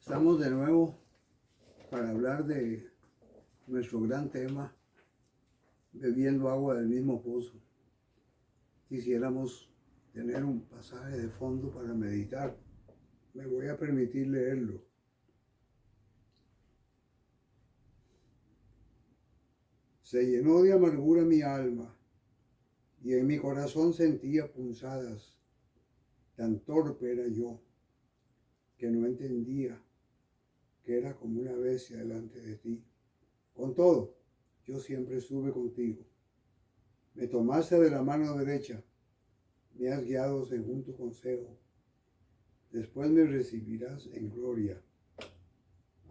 Estamos de nuevo para hablar de nuestro gran tema, bebiendo agua del mismo pozo. Quisiéramos tener un pasaje de fondo para meditar. Me voy a permitir leerlo. Se llenó de amargura mi alma, y en mi corazón sentía punzadas. Tan torpe era yo, que no entendía que era como una bestia delante de ti. Con todo, yo siempre estuve contigo. Me tomaste de la mano derecha, me has guiado según tu consejo. Después me recibirás en gloria.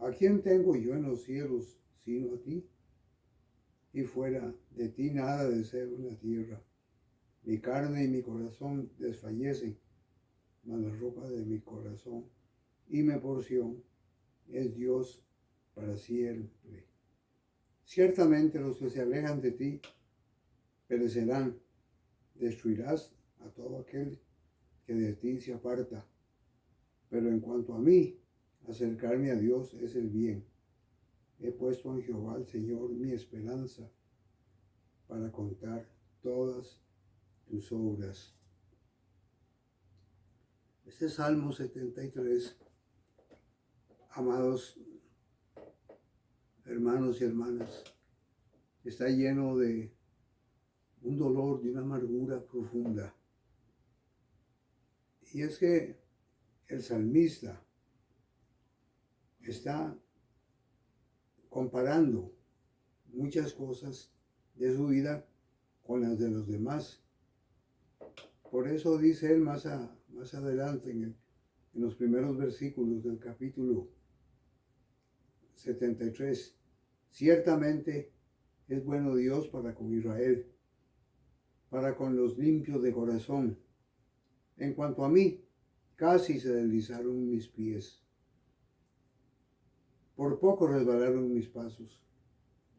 ¿A quién tengo yo en los cielos sino a ti? Y fuera de ti nada deseo en la tierra. Mi carne y mi corazón desfallecen, mas la ropa de mi corazón y mi porción es Dios para siempre. Ciertamente los que se alejan de ti perecerán. Destruirás a todo aquel que de ti se aparta. Pero en cuanto a mí, acercarme a Dios es el bien. He puesto en Jehová el Señor mi esperanza para contar todas tus obras. Este Salmo 73, amados hermanos y hermanas, está lleno de un dolor, de una amargura profunda. Y es que el salmista está comparando muchas cosas de su vida con las de los demás. Por eso dice él más adelante en los primeros versículos del capítulo 73, ciertamente es bueno Dios para con Israel, para con los limpios de corazón. En cuanto a mí, casi se deslizaron mis pies. Por poco resbalaron mis pasos,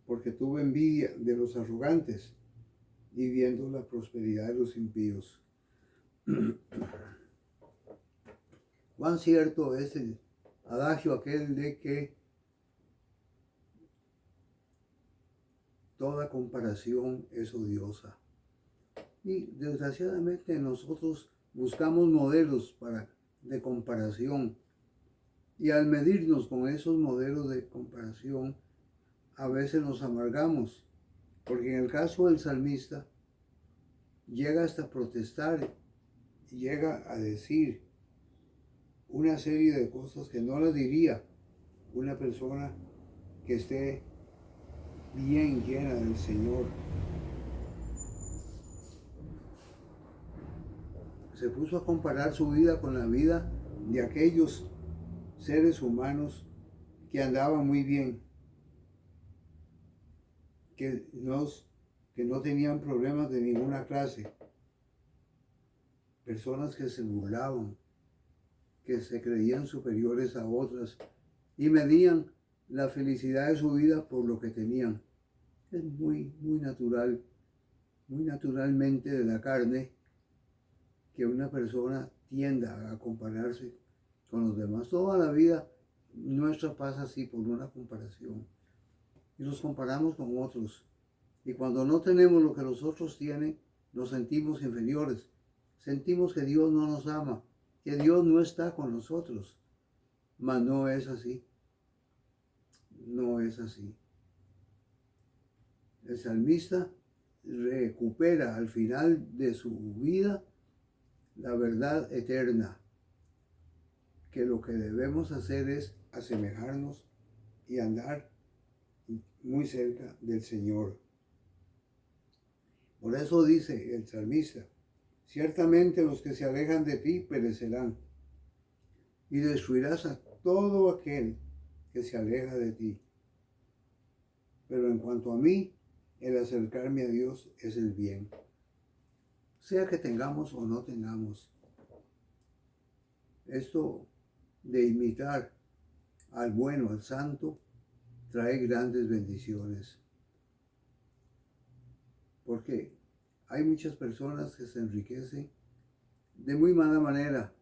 porque tuve envidia de los arrogantes y viendo la prosperidad de los impíos. Cuán cierto es el adagio aquel de que toda comparación es odiosa. Y desgraciadamente nosotros buscamos modelos de comparación. Y al medirnos con esos modelos de comparación, a veces nos amargamos. Porque en el caso del salmista, llega hasta protestar, llega a decir una serie de cosas que no las diría una persona que esté bien llena del Señor. Se puso a comparar su vida con la vida de aquellos seres humanos que andaban muy bien, que no tenían problemas de ninguna clase, personas que se burlaban, que se creían superiores a otras y medían la felicidad de su vida por lo que tenían. Es muy natural, muy naturalmente de la carne que una persona tienda a compararse con los demás. Toda la vida nuestra pasa así por una comparación. Y nos comparamos con otros. Y cuando no tenemos lo que los otros tienen, nos sentimos inferiores. Sentimos que Dios no nos ama, que Dios no está con nosotros. Mas no es así. No es así. El salmista recupera al final de su vida la verdad eterna, que lo que debemos hacer es asemejarnos y andar muy cerca del Señor. Por eso dice el salmista, ciertamente los que se alejan de ti perecerán, y destruirás a todo aquel que se aleja de ti. Pero en cuanto a mí, el acercarme a Dios es el bien. Sea que tengamos o no tengamos. Esto de imitar al bueno, al santo, trae grandes bendiciones. Porque hay muchas personas que se enriquecen de muy mala manera,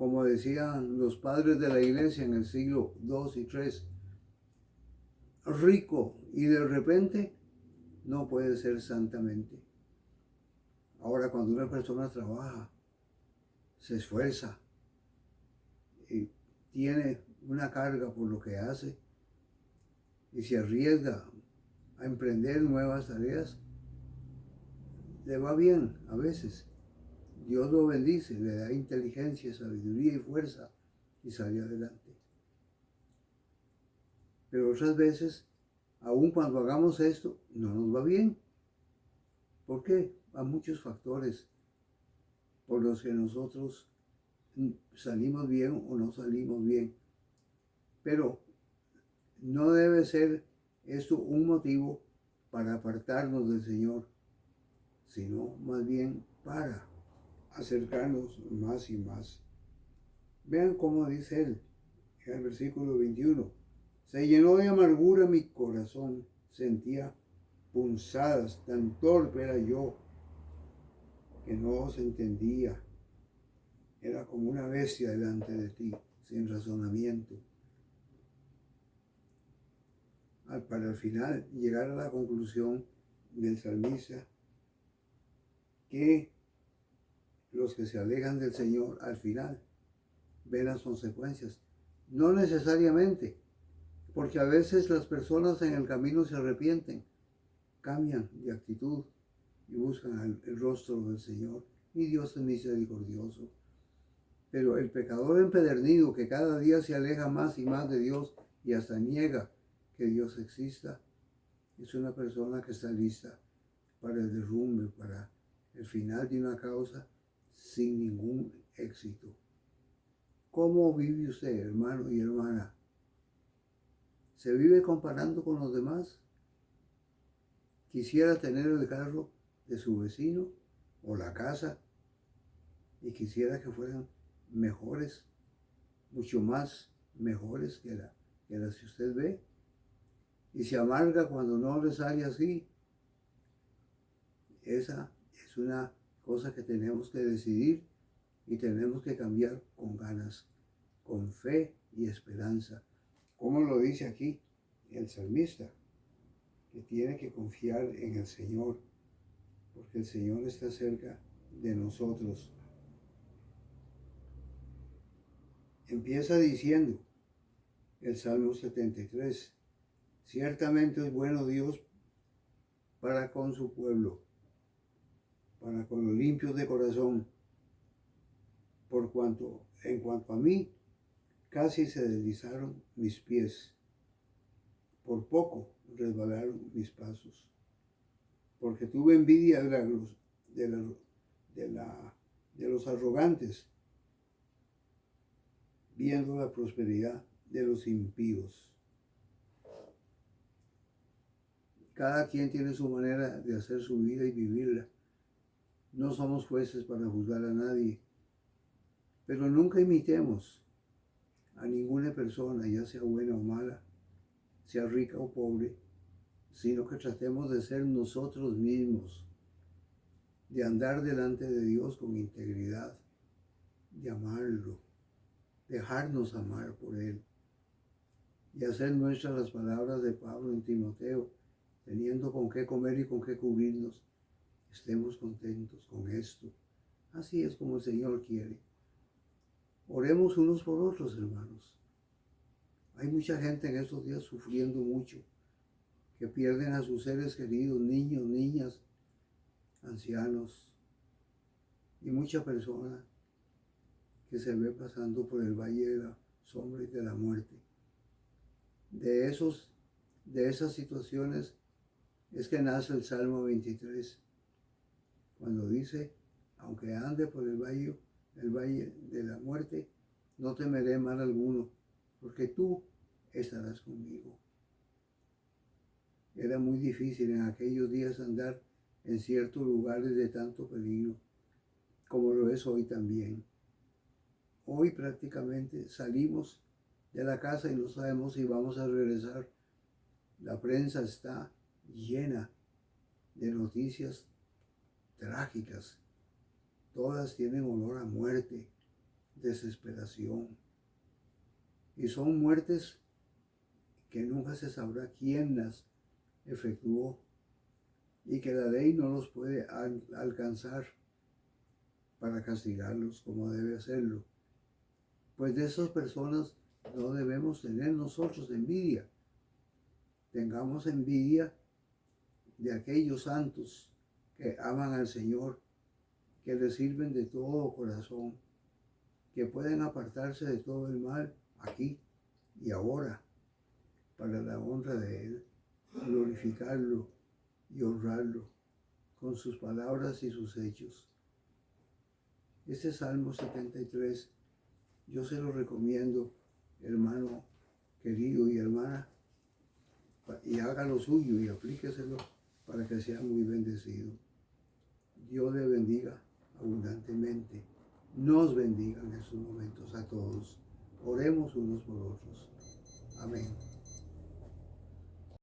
como decían los padres de la iglesia en el siglo II y III, rico y de repente no puede ser santamente. Ahora, cuando una persona trabaja, se esfuerza y tiene una carga por lo que hace y se arriesga a emprender nuevas tareas, le va bien a veces. Dios lo bendice, le da inteligencia, sabiduría y fuerza y sale adelante. Pero otras veces, aun cuando hagamos esto, no nos va bien. ¿Por qué? Hay muchos factores por los que nosotros salimos bien o no salimos bien. Pero no debe ser esto un motivo para apartarnos del Señor, sino más bien para acercarnos más y más. Vean cómo dice él en el versículo 21. Se llenó de amargura mi corazón, sentía punzadas, tan torpe era yo que no se entendía. Era como una bestia delante de ti, sin razonamiento. Para al final llegar a la conclusión del salmista que los que se alejan del Señor al final ven las consecuencias. No necesariamente, porque a veces las personas en el camino se arrepienten, cambian de actitud y buscan el rostro del Señor. Y Dios es misericordioso. Pero el pecador empedernido que cada día se aleja más y más de Dios y hasta niega que Dios exista, es una persona que está lista para el derrumbe, para el final de una causa sin ningún éxito. ¿Cómo vive usted, hermano y hermana? ¿Se vive comparando con los demás? Quisiera tener el carro de su vecino o la casa y quisiera que fueran mejores, mucho más mejores que las que usted ve. Y se amarga cuando no le sale así. Esa es una cosa que tenemos que decidir y tenemos que cambiar con ganas, con fe y esperanza. Como lo dice aquí el salmista, que tiene que confiar en el Señor, porque el Señor está cerca de nosotros. Empieza diciendo el Salmo 73, ciertamente es bueno Dios para con su pueblo, para con los limpios de corazón, en cuanto a mí, casi se deslizaron mis pies, por poco resbalaron mis pasos, porque tuve envidia de los arrogantes, viendo la prosperidad de los impíos. Cada quien tiene su manera de hacer su vida y vivirla. No somos jueces para juzgar a nadie, pero nunca imitemos a ninguna persona, ya sea buena o mala, sea rica o pobre, sino que tratemos de ser nosotros mismos, de andar delante de Dios con integridad, de amarlo, dejarnos amar por Él y hacer nuestras las palabras de Pablo en Timoteo, teniendo con qué comer y con qué cubrirnos, estemos contentos con esto. Así es como el Señor quiere. Oremos unos por otros, hermanos. Hay mucha gente en estos días sufriendo mucho, que pierden a sus seres queridos, niños, niñas, ancianos, y mucha persona que se ve pasando por el valle de la sombra y de la muerte. De esas situaciones es que nace el Salmo 23, cuando dice, aunque ande por el valle de la muerte, no temeré mal alguno, porque tú estarás conmigo. Era muy difícil en aquellos días andar en ciertos lugares de tanto peligro, como lo es hoy también. Hoy prácticamente salimos de la casa y no sabemos si vamos a regresar. La prensa está llena de noticias trágicas. Todas tienen olor a muerte, desesperación. Y son muertes que nunca se sabrá quién las efectuó y que la ley no los puede alcanzar para castigarlos como debe hacerlo. Pues de esas personas no debemos tener nosotros envidia. Tengamos envidia de aquellos santos que aman al Señor, que le sirven de todo corazón, que pueden apartarse de todo el mal aquí y ahora para la honra de Él, glorificarlo y honrarlo con sus palabras y sus hechos. Este Salmo 73 yo se lo recomiendo, hermano querido y hermana, y haga lo suyo y aplíqueselo para que sea muy bendecido. Dios le bendiga abundantemente. Nos bendiga en estos momentos a todos. Oremos unos por otros. Amén.